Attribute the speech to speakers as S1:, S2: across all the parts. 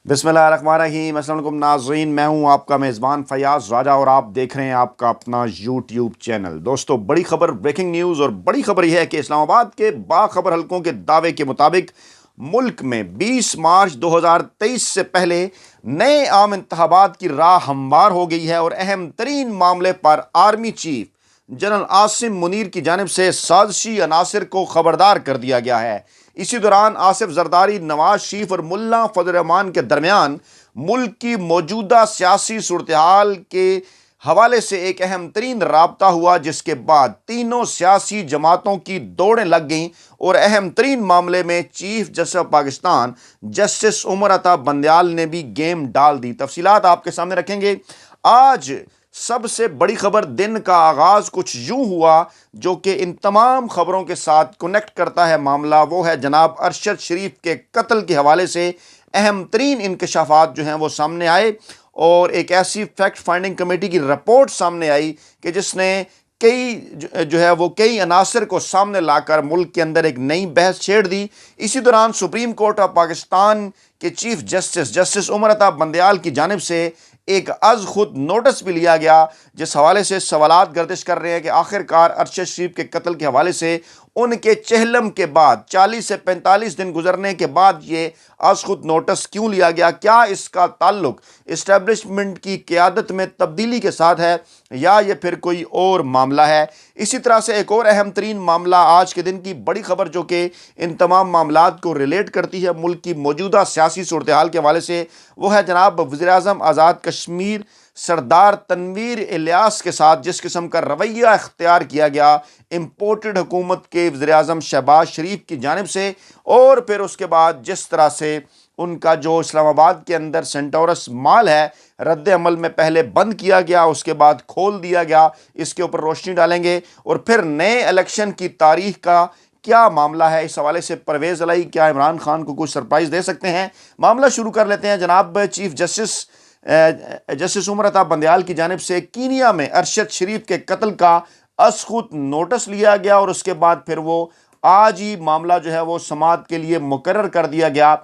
S1: بسم اللہ الرحمن الرحیم۔ السلام علیکم ناظرین، میں ہوں آپ کا میزبان فیاض راجہ اور آپ دیکھ رہے ہیں آپ کا اپنا یوٹیوب چینل۔ دوستو، بڑی خبر، بریکنگ نیوز، اور بڑی خبر یہ ہے کہ اسلام آباد کے باخبر حلقوں کے دعوے کے مطابق ملک میں 20 مارچ 2023 سے پہلے نئے عام انتخابات کی راہ ہموار ہو گئی ہے اور اہم ترین معاملے پر army chief general Asim Munir کی جانب سے سازشی عناصر کو خبردار کر دیا گیا ہے۔ اسی دوران آصف زرداری، نواز شریف اور ملا فضل الرحمان کے درمیان ملک کی موجودہ سیاسی صورتحال کے حوالے سے ایک اہم ترین رابطہ ہوا، جس کے بعد تینوں سیاسی جماعتوں کی دوڑیں لگ گئیں اور اہم ترین معاملے میں chief justice of Pakistan justice Umar Ata Bandial نے بھی گیم ڈال دی۔ تفصیلات آپ کے سامنے رکھیں گے۔ آج سب سے بڑی خبر، دن کا آغاز کچھ یوں ہوا جو کہ ان تمام خبروں کے ساتھ کنیکٹ کرتا ہے معاملہ۔ وہ ہے جناب ارشد شریف کے قتل کے حوالے سے اہم ترین انکشافات جو ہیں وہ سامنے آئے، اور ایک ایسی فیکٹ فائنڈنگ کمیٹی کی رپورٹ سامنے آئی کہ جس نے کئی عناصر کو سامنے لا کر ملک کے اندر ایک نئی بحث چھیڑ دی۔ اسی دوران سپریم کورٹ آف پاکستان کے چیف جسٹس عمر عطا بندیال کی جانب سے ایک از خود نوٹس بھی لیا گیا، جس حوالے سے سوالات گردش کر رہے ہیں کہ آخر کار ارشد شریف کے قتل کے حوالے سے ان کے چہلم کے بعد 40 سے 45 دن گزرنے کے بعد یہ از خود نوٹس کیوں لیا گیا؟ کیا اس کا تعلق اسٹیبلشمنٹ کی قیادت میں تبدیلی کے ساتھ ہے یا یہ پھر کوئی اور معاملہ ہے؟ اسی طرح سے ایک اور اہم ترین معاملہ، آج کے دن کی بڑی خبر جو کہ ان تمام معاملات کو ریلیٹ کرتی ہے ملک کی موجودہ سیاسی صورتحال کے حوالے سے، وہ ہے جناب وزیر اعظم آزاد کشمیر سردار تنویر الیاس کے ساتھ جس قسم کا رویہ اختیار کیا گیا امپورٹڈ حکومت کے وزیر اعظم شہباز شریف کی جانب سے، اور پھر اس کے بعد جس طرح سے ان کا جو اسلام آباد کے اندر سینٹورس مال ہے رد عمل میں پہلے بند کیا گیا، اس کے بعد کھول دیا گیا، اس کے اوپر روشنی ڈالیں گے۔ اور پھر نئے الیکشن کی تاریخ کا کیا معاملہ ہے، اس حوالے سے پرویز الہی کیا عمران خان کو کچھ سرپرائز دے سکتے ہیں؟ معاملہ شروع کر لیتے ہیں۔ جناب چیف جسٹس عمر عطا بندیال کی جانب سے کینیا میں ارشد شریف کے قتل کا از خود نوٹس لیا گیا، اور اس کے بعد پھر وہ آج ہی معاملہ جو ہے وہ سماعت کے لیے مقرر کر دیا گیا،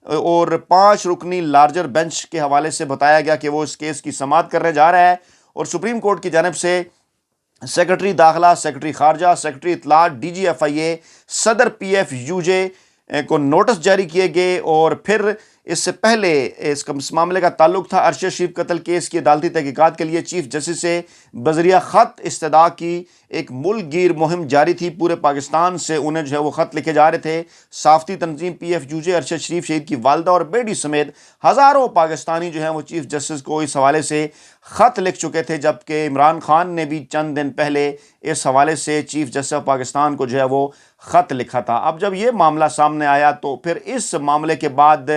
S1: اور 5 رکنی لارجر بینچ کے حوالے سے بتایا گیا کہ وہ اس کیس کی سماعت کرنے جا رہا ہے۔ اور سپریم کورٹ کی جانب سے سیکرٹری داخلہ، سیکرٹری خارجہ، سیکرٹری اطلاعات، ڈی جی ایف آئی اے، صدر پی ایف یو جے کو نوٹس جاری کیے گئے۔ اور پھر اس سے پہلے اس معاملے کا تعلق تھا ارشد شریف قتل کیس کی عدالتی تحقیقات کے لیے چیف جسٹس سے بذریعہ خط استدعا کی ایک ملک گیر مہم جاری تھی۔ پورے پاکستان سے انہیں جو ہے وہ خط لکھے جا رہے تھے۔ صحافتی تنظیم پی ایف یو جے ارشد شریف شہید کی والدہ اور بیٹی سمیت ہزاروں پاکستانی جو ہیں وہ چیف جسٹس کو اس حوالے سے خط لکھ چکے تھے، جبکہ عمران خان نے بھی چند دن پہلے اس حوالے سے چیف جسٹس آف پاکستان کو جو ہے وہ خط لکھا تھا۔ اب جب یہ معاملہ سامنے آیا تو پھر اس معاملے کے بعد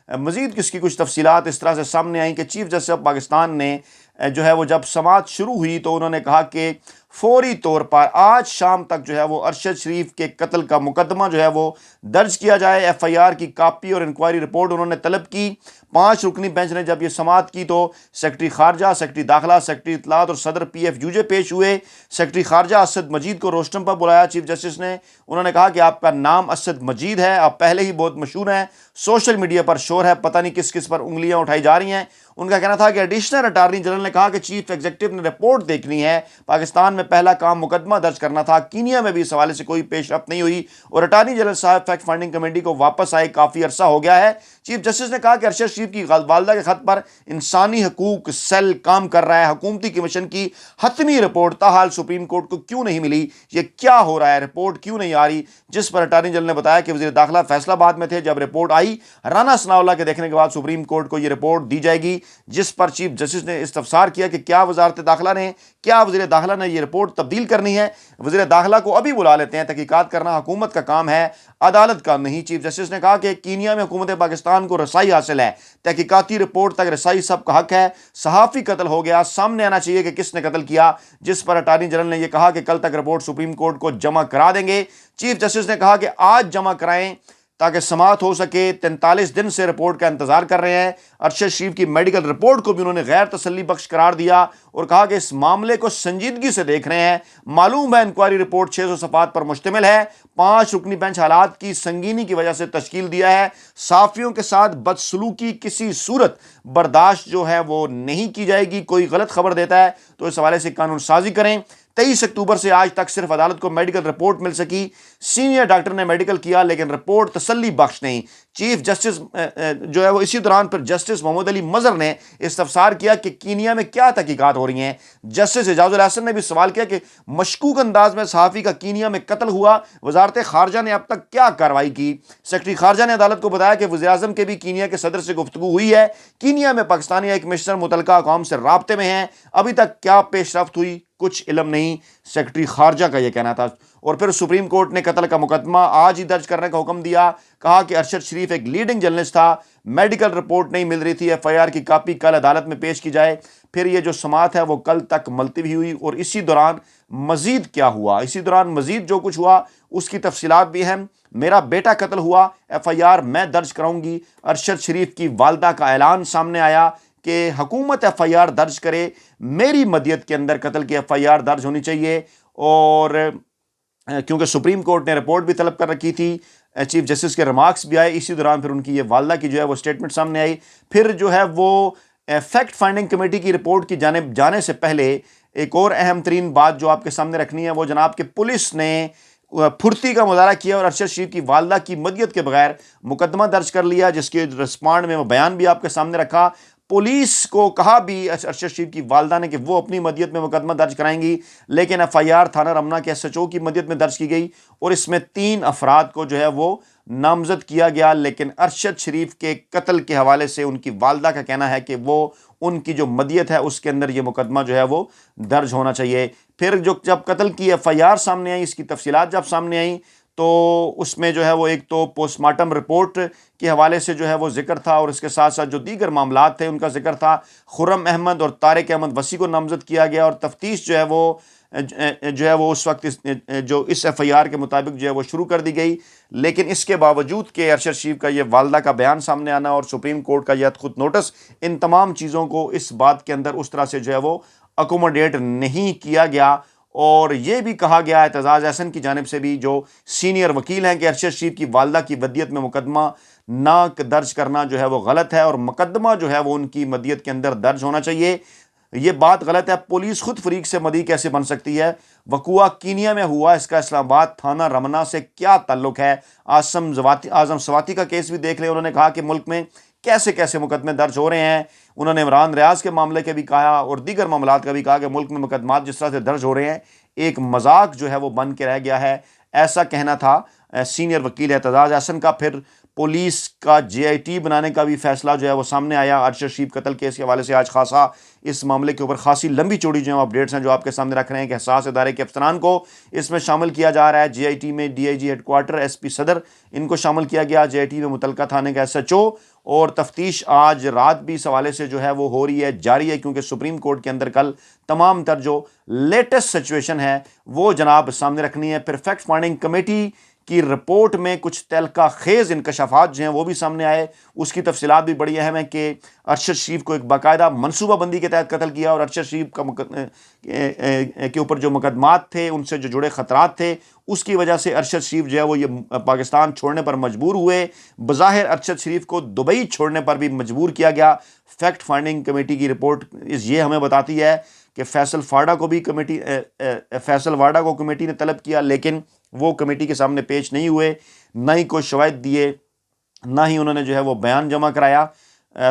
S1: مزید کس کی کچھ تفصیلات اس طرح سے سامنے آئیں کہ چیف جسٹس آف پاکستان نے جو ہے وہ جب سماعت شروع ہوئی تو انہوں نے کہا کہ فوری طور پر آج شام تک جو ہے وہ ارشد شریف کے قتل کا مقدمہ جو ہے وہ درج کیا جائے۔ ایف آئی آر کی کاپی اور انکوائری رپورٹ انہوں نے طلب کی۔ 5 رکنی بینچ نے جب یہ سماعت کی تو سیکرٹری خارجہ، سیکرٹری داخلہ، سیکرٹری اطلاعات اور صدر پی ایف یو جے پیش ہوئے۔ سیکرٹری خارجہ اسد مجید کو روسٹم پر بلایا چیف جسٹس نے۔ انہوں نے کہا کہ آپ کا نام اسد مجید ہے، آپ پہلے ہی بہت مشہور ہیں، سوشل میڈیا پر شور ہے، پتہ نہیں کس کس پر انگلیاں اٹھائی جا رہی ہیں۔ ان کا کہنا تھا کہ ایڈیشنل اٹارنی جنرل نے کہا کہ چیف ایگزیکٹو نے رپورٹ دیکھنی ہے، پاکستان میں پہلا کام مقدمہ درج کرنا تھا، کینیا میں بھی اس حوالے سے کوئی پیش رفت نہیں ہوئی، اور اٹارنی جنرل صاحب فیکٹ فائنڈنگ کمیٹی کو واپس آئے کافی عرصہ ہو گیا ہے۔ چیف جسٹس نے کہا کہ ارشد شریف کی والدہ کے خط پر انسانی حقوق سیل کام کر رہا ہے، حکومتی کمیشن کی حتمی رپورٹ تاحال سپریم کورٹ کو کیوں نہیں ملی؟ یہ کیا ہو رہا ہے؟ رپورٹ کیوں نہیں آ رہی؟ جس پر اٹارنی جنرل نے بتایا کہ وزیر داخلہ فیصل آباد میں تھے جب رپورٹ آئی، رانا ثناء اللہ کے دیکھنے کے بعد سپریم کورٹ کو یہ رپورٹ دی جائے گی، جس پر چیف جسٹس نے استفسار کیا کہ کیا وزارت داخلہ نے، کیا وزیر داخلہ نے یہ رپورٹ تبدیل کرنی ہے؟ وزیر داخلہ کو ابھی بلا لیتے ہیں، تحقیقات کرنا حکومت کا کام ہے، عدالت کا نہیں۔ چیف جسٹس نے کہا کہ کینیا میں حکومت پاکستان کو رسائی حاصل ہے، تحقیقاتی رپورٹ تک رسائی سب کا حق ہے، صحافی قتل ہو گیا، سامنے آنا چاہیے کہ کس نے قتل کیا، جس پر اٹارنی جنرل نے یہ کہا کہ کل تک رپورٹ سپریم کورٹ کو جمع کرا دیں گے۔ چیف جسٹس نے کہا کہ آج جمع کرائیں تاکہ سماعت ہو سکے۔ 43 دن سے رپورٹ کا انتظار کر رہے ہیں۔ ارشد شریف کی میڈیکل رپورٹ کو بھی انہوں نے غیر تسلی بخش قرار دیا اور کہا کہ اس معاملے کو سنجیدگی سے دیکھ رہے ہیں۔ معلوم ہے انکوائری رپورٹ 600 صفحات پر مشتمل ہے۔ 5 رکنی بینچ حالات کی سنگینی کی وجہ سے تشکیل دیا ہے۔ صحافیوں کے ساتھ بدسلوکی کسی صورت برداشت جو ہے وہ نہیں کی جائے گی۔ کوئی غلط خبر دیتا ہے تو اس حوالے سے قانون سازی کریں۔ 23 اکتوبر سے آج تک صرف عدالت کو میڈیکل رپورٹ مل سکی۔ سینئر ڈاکٹر نے میڈیکل کیا لیکن رپورٹ تسلی بخش نہیں۔ چیف جسٹس جو ہے وہ اسی دوران پر جسٹس محمد علی مظہر نے استفسار کیا کہ کینیا میں کیا تحقیقات ہو رہی ہیں۔ جسٹس اعجاز الحسن نے بھی سوال کیا کہ مشکوک انداز میں صحافی کا کینیا میں قتل ہوا، وزارت خارجہ نے اب تک کیا کارروائی کی؟ سیکرٹری خارجہ نے عدالت کو بتایا کہ وزیر اعظم کے بھی کینیا کے صدر سے گفتگو ہوئی ہے۔ کینیا میں پاکستانی ہائی کمشنر متعلقہ اقوام سے رابطے میں ہیں، ابھی تک کیا پیش رفت ہوئی کچھ علم نہیں، سیکرٹری خارجہ کا یہ کہنا تھا۔ اور پھر سپریم کورٹ نے قتل کا مقدمہ آج ہی درج کرنے کا حکم دیا۔ کہا کہ ارشد شریف ایک لیڈنگ جرنلسٹ تھا، میڈیکل رپورٹ نہیں مل رہی تھی، ایف آئی آر کی کاپی کل عدالت میں پیش کی جائے۔ پھر یہ جو سماعت ہے وہ کل تک ملتوی ہوئی اور اسی دوران مزید کیا ہوا، اسی دوران مزید جو کچھ ہوا اس کی تفصیلات بھی اہم۔ میرا بیٹا قتل ہوا، ایف آئی آر میں درج کراؤں گی۔ ارشد شریف کی والدہ کا اعلان سامنے آیا کہ حکومت ایف آئی آر درج کرے، میری مدیت کے اندر قتل کی ایف آئی آر درج ہونی چاہیے۔ اور کیونکہ سپریم کورٹ نے رپورٹ بھی طلب کر رکھی تھی، چیف جسٹس کے ریمارکس بھی آئے، اسی دوران پھر ان کی یہ والدہ کی جو ہے وہ اسٹیٹمنٹ سامنے آئی۔ پھر جو ہے وہ فیکٹ فائنڈنگ کمیٹی کی رپورٹ کی جانب جانے سے پہلے ایک اور اہم ترین بات جو آپ کے سامنے رکھنی ہے وہ جناب کہ پولیس نے پھرتی کا مظاہرہ کیا اور ارشد شریف کی والدہ کی مدیت کے بغیر مقدمہ درج کر لیا، جس کے رسپانڈ میں وہ بیان بھی آپ کے سامنے رکھا۔ پولیس کو کہا بھی ارشد شریف کی والدہ نے کہ وہ اپنی مدیت میں مقدمہ درج کرائیں گی، لیکن ایف آئی آر تھانہ رمنا کے ایس ایچ او کی مدیت میں درج کی گئی اور اس میں 3 افراد کو جو ہے وہ نامزد کیا گیا، لیکن ارشد شریف کے قتل کے حوالے سے ان کی والدہ کا کہنا ہے کہ وہ ان کی جو مدیت ہے اس کے اندر یہ مقدمہ جو ہے وہ درج ہونا چاہیے۔ پھر جب قتل کی ایف آئی آر سامنے آئی، اس کی تفصیلات جب سامنے آئیں تو اس میں جو ہے وہ ایک تو پوسٹ مارٹم رپورٹ کے حوالے سے جو ہے وہ ذکر تھا اور اس کے ساتھ ساتھ جو دیگر معاملات تھے ان کا ذکر تھا۔ خرم احمد اور طارق احمد وسیع کو نامزد کیا گیا اور تفتیش جو ہے وہ اس وقت جو اس ایف آئی آر کے مطابق جو ہے وہ شروع کر دی گئی، لیکن اس کے باوجود کہ ارشد شریف کا یہ والدہ کا بیان سامنے آنا اور سپریم کورٹ کا یہ خود نوٹس، ان تمام چیزوں کو اس بات کے اندر اس طرح سے جو ہے وہ اکوموڈیٹ نہیں کیا گیا۔ اور یہ بھی کہا گیا اعتزاز احسن کی جانب سے بھی، جو سینئر وکیل ہیں، کہ ارشد شریف کی والدہ کی مدیت میں مقدمہ نہ درج کرنا جو ہے وہ غلط ہے اور مقدمہ جو ہے وہ ان کی مدیت کے اندر درج ہونا چاہیے۔ یہ بات غلط ہے، پولیس خود فریق سے مدعی کیسے بن سکتی ہے؟ وقوع کینیا میں ہوا، اس کا اسلام آباد تھانہ رمنا سے کیا تعلق ہے؟ اعظم سواتی کا کیس بھی دیکھ لیں، انہوں نے کہا کہ ملک میں کیسے کیسے مقدمے درج ہو رہے ہیں۔ انہوں نے عمران ریاض کے معاملے کا بھی کہا اور دیگر معاملات کا بھی کہا کہ ملک میں مقدمات جس طرح سے درج ہو رہے ہیں ایک مذاق جو ہے وہ بن کے رہ گیا ہے، ایسا کہنا تھا سینئر وکیل اعتزاز احسن کا۔ پھر پولیس کا جے آئی ٹی بنانے کا بھی فیصلہ جو ہے وہ سامنے آیا۔ ارشد شریف قتل کیس کے حوالے سے آج خاصا اس معاملے کے اوپر خاصی لمبی چوڑی جو ہیں اپڈیٹس ہیں جو آپ کے سامنے رکھ رہے ہیں کہ حساس ادارے کے افسران کو اس میں شامل کیا جا رہا ہے۔ جے آئی ٹی میں D I G headquarters, S P صدر، ان کو شامل کیا گیا، جے آئی ٹی میں متعلقہ تھانے کا ایس ایچ او، اور تفتیش آج رات بھی اس حوالے سے جو ہے وہ ہو رہی ہے، جاری ہے، کیونکہ سپریم کورٹ کے اندر کل تمام تر جو لیٹسٹ سچویشن ہے وہ جناب سامنے رکھنی ہے۔ پھر فیکٹ فائنڈنگ کمیٹی کی رپورٹ میں کچھ تہلکہ خیز انکشافات جو ہیں وہ بھی سامنے آئے، اس کی تفصیلات بھی بڑی اہم ہیں کہ ارشد شریف کو ایک باقاعدہ منصوبہ بندی کے تحت قتل کیا اور ارشد شریف کے اوپر جو مقدمات تھے، ان سے جو جڑے خطرات تھے، اس کی وجہ سے ارشد شریف جو ہے وہ یہ پاکستان چھوڑنے پر مجبور ہوئے۔ بظاہر ارشد شریف کو دبئی چھوڑنے پر بھی مجبور کیا گیا۔ فیکٹ فائنڈنگ کمیٹی کی رپورٹ یہ ہمیں بتاتی ہے کہ فیصل واڈا کو کمیٹی نے طلب کیا، لیکن وہ کمیٹی کے سامنے پیش نہیں ہوئے، نہ ہی کوئی شواہد دیے، نہ ہی انہوں نے جو ہے وہ بیان جمع کرایا۔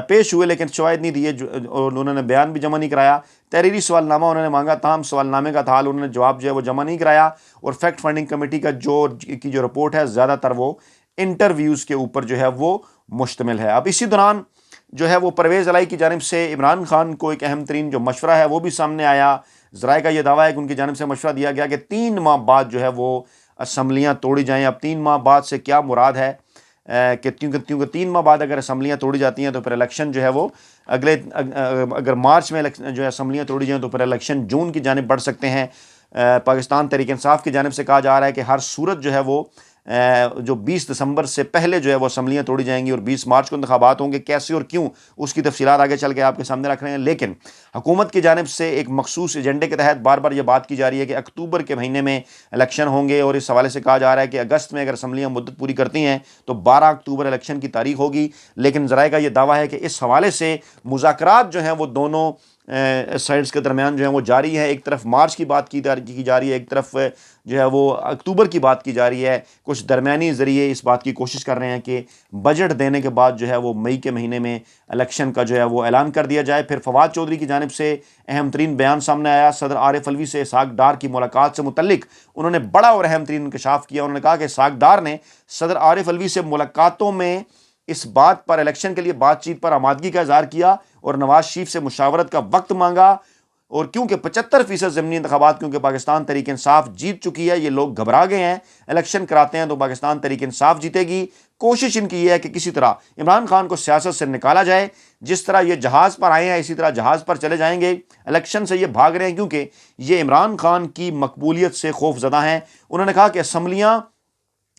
S1: پیش ہوئے لیکن شواہد نہیں دیے اور انہوں نے بیان بھی جمع نہیں کرایا۔ تحریری سوال نامہ انہوں نے مانگا، تاہم سوال نامے کا حال انہوں نے جواب جو ہے وہ جمع نہیں کرایا۔ اور فیکٹ فائنڈنگ کمیٹی کا جو رپورٹ ہے زیادہ تر وہ انٹرویوز کے اوپر جو ہے وہ مشتمل ہے۔ اب اسی دوران جو ہے وہ پرویز الہی کی جانب سے عمران خان کو ایک اہم ترین جو مشورہ ہے وہ بھی سامنے آیا۔ ذرائع کا یہ دعویٰ ہے کہ ان کی جانب سے مشورہ دیا گیا کہ 3 ماہ بعد جو ہے وہ اسمبلیاں توڑی جائیں۔ اب 3 ماہ بعد سے کیا مراد ہے کہ کیونکہ 3 ماہ بعد اگر اسمبلیاں توڑی جاتی ہیں تو پھر الیکشن جو ہے وہ اگر مارچ میں جو ہے اسمبلیاں توڑی جائیں تو پھر الیکشن جون کی جانب بڑھ سکتے ہیں۔ پاکستان تحریک انصاف کی جانب سے کہا جا رہا ہے کہ ہر صورت جو ہے وہ جو 20 دسمبر سے پہلے جو ہے وہ اسمبلیاں توڑی جائیں گی اور 20 مارچ کو انتخابات ہوں گے. کیسے اور کیوں اس کی تفصیلات آگے چل کے آپ کے سامنے رکھ رہے ہیں. لیکن حکومت کی جانب سے ایک مخصوص ایجنڈے کے تحت بار بار یہ بات کی جا رہی ہے کہ اکتوبر کے مہینے میں الیکشن ہوں گے، اور اس حوالے سے کہا جا رہا ہے کہ اگست میں اگر اسمبلیاں مدت پوری کرتی ہیں تو 12 اکتوبر الیکشن کی تاریخ ہوگی. لیکن ذرائع کا یہ دعویٰ ہے کہ اس حوالے سے مذاکرات جو ہیں وہ دونوں سائڈز کے درمیان جو ہیں وہ جاری ہے. ایک طرف مارچ کی بات کی جا رہی ہے، ایک طرف جو ہے وہ اکتوبر کی بات کی جا رہی ہے. کچھ درمیانی ذریعے اس بات کی کوشش کر رہے ہیں کہ بجٹ دینے کے بعد جو ہے وہ مئی کے مہینے میں الیکشن کا جو ہے وہ اعلان کر دیا جائے. پھر فواد چودھری کی جانب سے اہم ترین بیان سامنے آیا. صدر عارف الوی سے اسحاق ڈار کی ملاقات سے متعلق انہوں نے بڑا اور اہم ترین انکشاف کیا. انہوں نے کہا کہ اسحاق ڈار نے صدر عارف الوی سے ملاقاتوں میں اس بات پر الیکشن کے لیے بات چیت پر آمادگی کا اظہار کیا اور نواز شریف سے مشاورت کا وقت مانگا. اور کیونکہ 75% ضمنی انتخابات کیونکہ پاکستان تحریک انصاف جیت چکی ہے، یہ لوگ گھبرا گئے ہیں، الیکشن کراتے ہیں تو پاکستان تحریک انصاف جیتے گی. کوشش ان کی یہ ہے کہ کسی طرح عمران خان کو سیاست سے نکالا جائے. جس طرح یہ جہاز پر آئے ہیں اسی طرح جہاز پر چلے جائیں گے. الیکشن سے یہ بھاگ رہے ہیں کیونکہ یہ عمران خان کی مقبولیت سے خوف زدہ ہیں. انہوں نے کہا کہ اسمبلیاں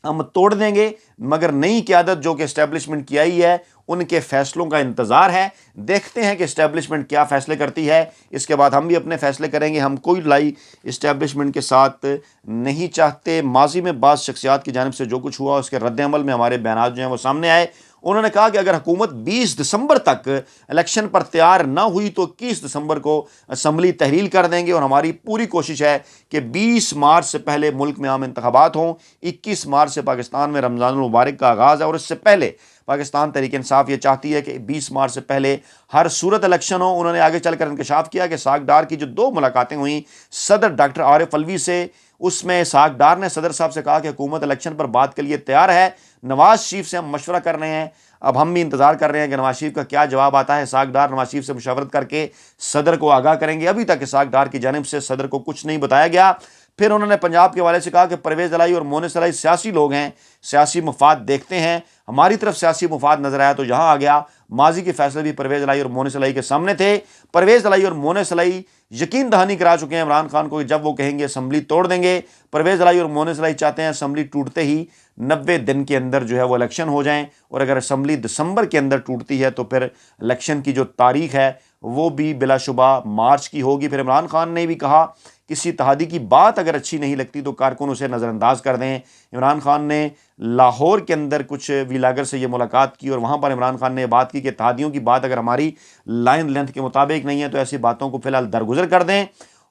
S1: ہم توڑ دیں گے مگر نئی قیادت جو کہ اسٹیبلشمنٹ کی آئی ہے ان کے فیصلوں کا انتظار ہے. دیکھتے ہیں کہ اسٹیبلشمنٹ کیا فیصلے کرتی ہے، اس کے بعد ہم بھی اپنے فیصلے کریں گے. ہم کوئی لڑائی اسٹیبلشمنٹ کے ساتھ نہیں چاہتے. ماضی میں بعض شخصیات کی جانب سے جو کچھ ہوا اس کے رد عمل میں ہمارے بیانات جو ہیں وہ سامنے آئے. انہوں نے کہا کہ اگر حکومت 20 دسمبر تک الیکشن پر تیار نہ ہوئی تو 21 دسمبر کو اسمبلی تحلیل کر دیں گے، اور ہماری پوری کوشش ہے کہ 20 مارچ سے پہلے ملک میں عام انتخابات ہوں. 21 مارچ سے پاکستان میں رمضان المبارک کا آغاز ہے اور اس سے پہلے پاکستان تحریک انصاف یہ چاہتی ہے کہ 20 مارچ سے پہلے ہر صورت الیکشن ہو. انہوں نے آگے چل کر انکشاف کیا کہ اسحاق ڈار کی جو 2 ملاقاتیں ہوئیں صدر ڈاکٹر عارف الوی سے، اس میں اسحاق ڈار نے صدر صاحب سے کہا کہ حکومت الیکشن پر بات کے لیے تیار ہے. نواز شریف سے ہم مشورہ کر رہے ہیں، اب ہم بھی انتظار کر رہے ہیں کہ نواز شریف کا کیا جواب آتا ہے. اسحاق ڈار نواز شریف سے مشاورت کر کے صدر کو آگاہ کریں گے. ابھی تک اسحاق ڈار کی جانب سے صدر کو کچھ نہیں بتایا گیا. پھر انہوں نے پنجاب کے حوالے سے کہا کہ پرویز الہی اور مونس الہی سیاسی لوگ ہیں، سیاسی مفاد دیکھتے ہیں. ہماری طرف سیاسی مفاد نظر آیا تو یہاں آ گیا. ماضی کے فیصلے بھی پرویز الہی اور مونس الہی کے سامنے تھے. پرویز الہی اور مونس الہی یقین دہانی کرا چکے ہیں عمران خان کو کہ جب وہ کہیں گے اسمبلی توڑ دیں گے. پرویز الہی اور مونس الہی چاہتے ہیں اسمبلی ٹوٹتے ہی 90 دن کے اندر جو ہے وہ الیکشن ہو جائیں، اور اگر اسمبلی دسمبر کے اندر ٹوٹتی ہے تو پھر الیکشن کی جو تاریخ ہے وہ بھی بلا شبہ مارچ کی ہوگی. پھر عمران خان نے بھی کہا کسی اتحادی کی بات اگر اچھی نہیں لگتی تو کارکن اسے نظر انداز کر دیں. عمران خان نے لاہور کے اندر کچھ ویلاگر سے یہ ملاقات کی اور وہاں پر عمران خان نے یہ بات کی کہ اتحادیوں کی بات اگر ہماری لائن لینتھ کے مطابق نہیں ہے تو ایسی باتوں کو فی الحال درگزر کر دیں.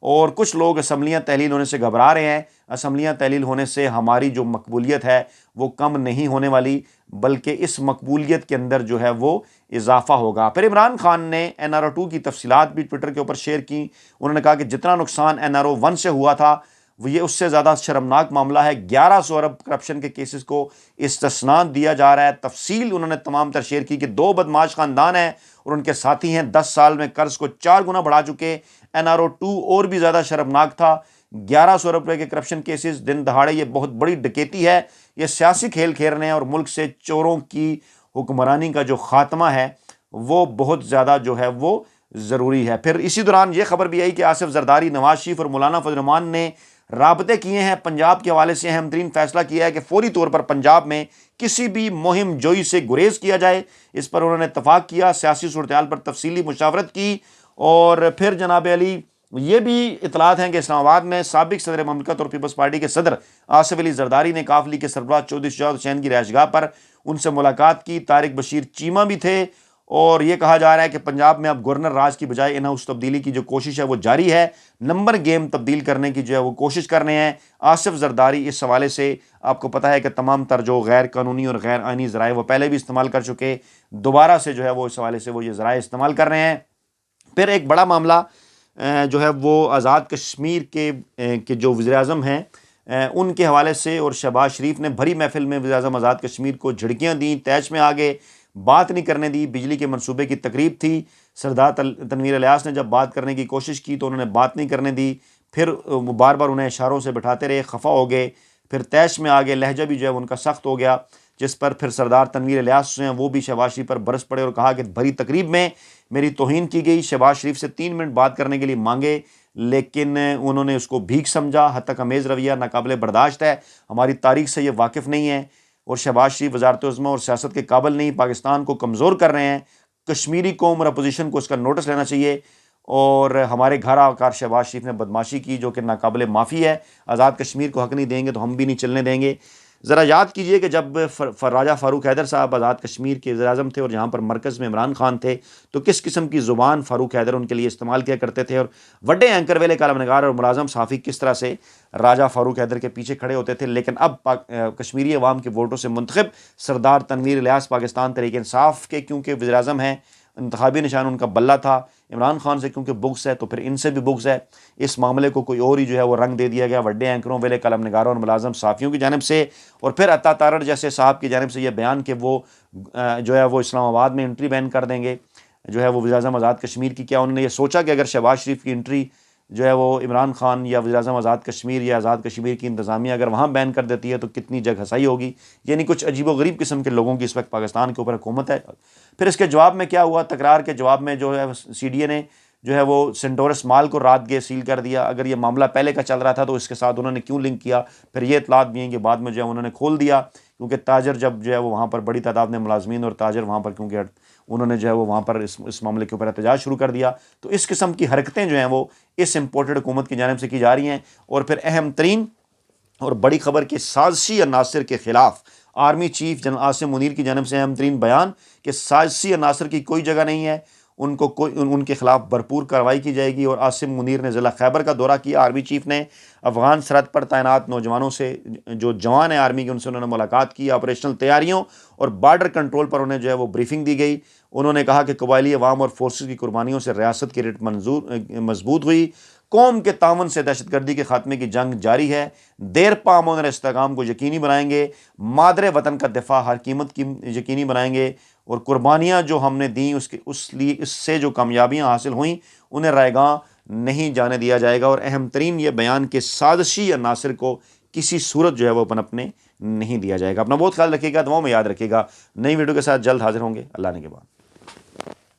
S1: اور کچھ لوگ اسمبلیاں تحلیل ہونے سے گھبرا رہے ہیں. اسمبلیاں تحلیل ہونے سے ہماری جو مقبولیت ہے وہ کم نہیں ہونے والی، بلکہ اس مقبولیت کے اندر جو ہے وہ اضافہ ہوگا. پھر عمران خان نے NRO-2 کی تفصیلات بھی ٹویٹر کے اوپر شیئر کی. انہوں نے کہا کہ جتنا نقصان NRO-1 سے ہوا تھا وہ یہ اس سے زیادہ شرمناک معاملہ ہے. 1100 ارب کرپشن کے کیسز کو استثناء دیا جا رہا ہے. تفصیل انہوں نے تمام تر شیئر کی کہ 2 بدمعاش خاندان ہیں اور ان کے ساتھی ہیں 10 سال میں قرض کو 4 گنا بڑھا چکے. NRO-2 اور بھی زیادہ شرمناک تھا. 1100 ارب روپے کے کرپشن کیسز دن دہاڑے، یہ بہت بڑی ڈکیتی ہے. یہ سیاسی کھیل کھیل رہے ہیں اور ملک سے چوروں کی حکمرانی کا جو خاتمہ ہے وہ بہت زیادہ جو ہے وہ ضروری ہے. پھر اسی دوران یہ خبر بھی آئی کہ آصف زرداری، نواز شریف اور مولانا فضل الرحمان نے رابطے کیے ہیں. پنجاب کے حوالے سے اہم ترین فیصلہ کیا ہے کہ فوری طور پر پنجاب میں کسی بھی مہم جوئی سے گریز کیا جائے. اس پر انہوں نے اتفاق کیا. سیاسی صورتحال پر تفصیلی مشاورت کی. اور پھر جناب علی یہ بھی اطلاعات ہیں کہ اسلام آباد میں سابق صدر مملکت اور پیپلز پارٹی کے صدر آصف علی زرداری نے کاف لیگ کے سربراہ چودھری شجاعت حسین کی رہائش گاہ پر ان سے ملاقات کی. طارق بشیر چیمہ بھی تھے. اور یہ کہا جا رہا ہے کہ پنجاب میں اب گورنر راج کی بجائے ان ہاؤس تبدیلی کی جو کوشش ہے وہ جاری ہے. نمبر گیم تبدیل کرنے کی جو ہے وہ کوشش کر رہے ہیں. آصف زرداری اس حوالے سے آپ کو پتہ ہے کہ تمام تر جو غیر قانونی اور غیر آئینی ذرائع وہ پہلے بھی استعمال کر چکے، دوبارہ سے جو ہے وہ اس حوالے سے وہ یہ ذرائع استعمال کر رہے ہیں. پھر ایک بڑا معاملہ جو ہے وہ آزاد کشمیر کے جو وزیر اعظم ہیں ان کے حوالے سے، اور شہباز شریف نے بھری محفل میں وزیر اعظم آزاد کشمیر کو جھڑکیاں دیں، طیش میں آگے بات نہیں کرنے دی. بجلی کے منصوبے کی تقریب تھی. سردار تنویر الیاس نے جب بات کرنے کی کوشش کی تو انہوں نے بات نہیں کرنے دی. پھر بار بار انہیں اشاروں سے بٹھاتے رہے، خفا ہو گئے. پھر طیش میں آگے لہجہ بھی جو ہے ان کا سخت ہو گیا، جس پر پھر سردار تنویر الیاس جو ہیں وہ بھی شہباز شریف پر برس پڑے اور کہا کہ بھری تقریب میں میری توہین کی گئی. شہباز شریف سے 3 منٹ بات کرنے کے لیے مانگے لیکن انہوں نے اس کو بھیک سمجھا، حد تک امیز رویہ ناقابل برداشت ہے، ہماری تاریخ سے یہ واقف نہیں ہے، اور شہباز شریف وزارت عظمیٰ اور سیاست کے قابل نہیں، پاکستان کو کمزور کر رہے ہیں۔ کشمیری قوم اور اپوزیشن کو اس کا نوٹس لینا چاہیے، اور ہمارے گھر آ کر شہباز شریف نے بدماشی کی جو کہ ناقابل معافی ہے۔ آزاد کشمیر کو حق نہیں دیں گے تو ہم بھی نہیں چلنے دیں گے۔ ذرا یاد کیجئے کہ جب راجہ فاروق حیدر صاحب آزاد کشمیر کے وزیر اعظم تھے اور جہاں پر مرکز میں عمران خان تھے، تو کس قسم کی زبان فاروق حیدر ان کے لیے استعمال کیا کرتے تھے، اور بڑے اینکر ویلے کالم نگار اور ملازم صحافی کس طرح سے راجہ فاروق حیدر کے پیچھے کھڑے ہوتے تھے۔ لیکن اب کشمیری عوام کے ووٹوں سے منتخب سردار تنویر الیاس پاکستان تحریک انصاف کے کیونکہ وزیر اعظم ہیں، انتخابی نشان ان کا بلہ تھا، عمران خان سے کیونکہ بغض ہے تو پھر ان سے بھی بغض ہے۔ اس معاملے کو کوئی اور ہی جو ہے وہ رنگ دے دیا گیا بڑے اینکروں، ویلے قلم نگاروں اور ملازم صحافیوں کی جانب سے، اور پھر عطا تارڑ جیسے صاحب کی جانب سے یہ بیان کہ وہ جو ہے وہ اسلام آباد میں انٹری بین کر دیں گے، جو ہے وہ وزیر اعظم آزاد کشمیر کی۔ کیا انہوں نے یہ سوچا کہ اگر شہباز شریف کی انٹری جو ہے وہ عمران خان یا وزیر اعظم آزاد کشمیر یا آزاد کشمیر کی انتظامیہ اگر وہاں بین کر دیتی ہے تو کتنی جگ ہنسائی ہوگی؟ یعنی کچھ عجیب و غریب قسم کے لوگوں کی اس وقت پاکستان کے اوپر حکومت ہے۔ پھر اس کے جواب میں کیا ہوا؟ تکرار کے جواب میں جو ہے سی ڈی اے نے جو ہے وہ سینٹورس مال کو رات گئے سیل کر دیا۔ اگر یہ معاملہ پہلے کا چل رہا تھا تو اس کے ساتھ انہوں نے کیوں لنک کیا؟ پھر یہ اطلاعات بھی ہیں کہ بعد میں جو ہے انہوں نے کھول دیا، کیونکہ تاجر جب جو ہے وہ وہاں پر بڑی تعداد میں ملازمین اور تاجر وہاں پر کیونکہ انہوں نے جو ہے وہ وہاں پر اس معاملے کے اوپر احتجاج شروع کر دیا، تو اس قسم کی حرکتیں جو ہیں وہ اس امپورٹڈ حکومت کی جانب سے کی جا رہی ہیں۔ اور پھر اہم ترین اور بڑی خبر کہ سازشی عناصر کے خلاف army chief general Asim Munir کی جانب سے اہم ترین بیان کہ سازشی عناصر کی کوئی جگہ نہیں ہے، ان کے خلاف بھرپور کارروائی کی جائے گی۔ اور عاصم منیر نے ضلع خیبر کا دورہ کیا۔ آرمی چیف نے افغان سرحد پر تعینات نوجوانوں سے، جو جوان ہیں آرمی کے، ان سے انہوں نے ملاقات کی، آپریشنل تیاریوں اور بارڈر کنٹرول پر انہیں جو ہے وہ بریفنگ دی گئی۔ انہوں نے کہا کہ قبائلی عوام اور فورسز کی قربانیوں سے ریاست کی ریٹ مضبوط ہوئی، قوم کے تعاون سے دہشت گردی کے خاتمے کی جنگ جاری ہے، دیر پا امن اور استحکام کو یقینی بنائیں گے، مادر وطن کا دفاع ہر قیمت کی یقینی بنائیں گے، اور قربانیاں جو ہم نے دیں اس سے جو کامیابیاں حاصل ہوئیں انہیں رائیگاں نہیں جانے دیا جائے گا۔ اور اہم ترین یہ بیان کہ سازشی عناصر کو کسی صورت جو ہے وہ پنپنے نہیں دیا جائے گا۔ اپنا بہت خیال رکھیے گا، دعاؤں میں یاد رکھیے گا۔ نئی ویڈیو کے ساتھ جلد حاضر ہوں گے، اللہ نے کے بعد۔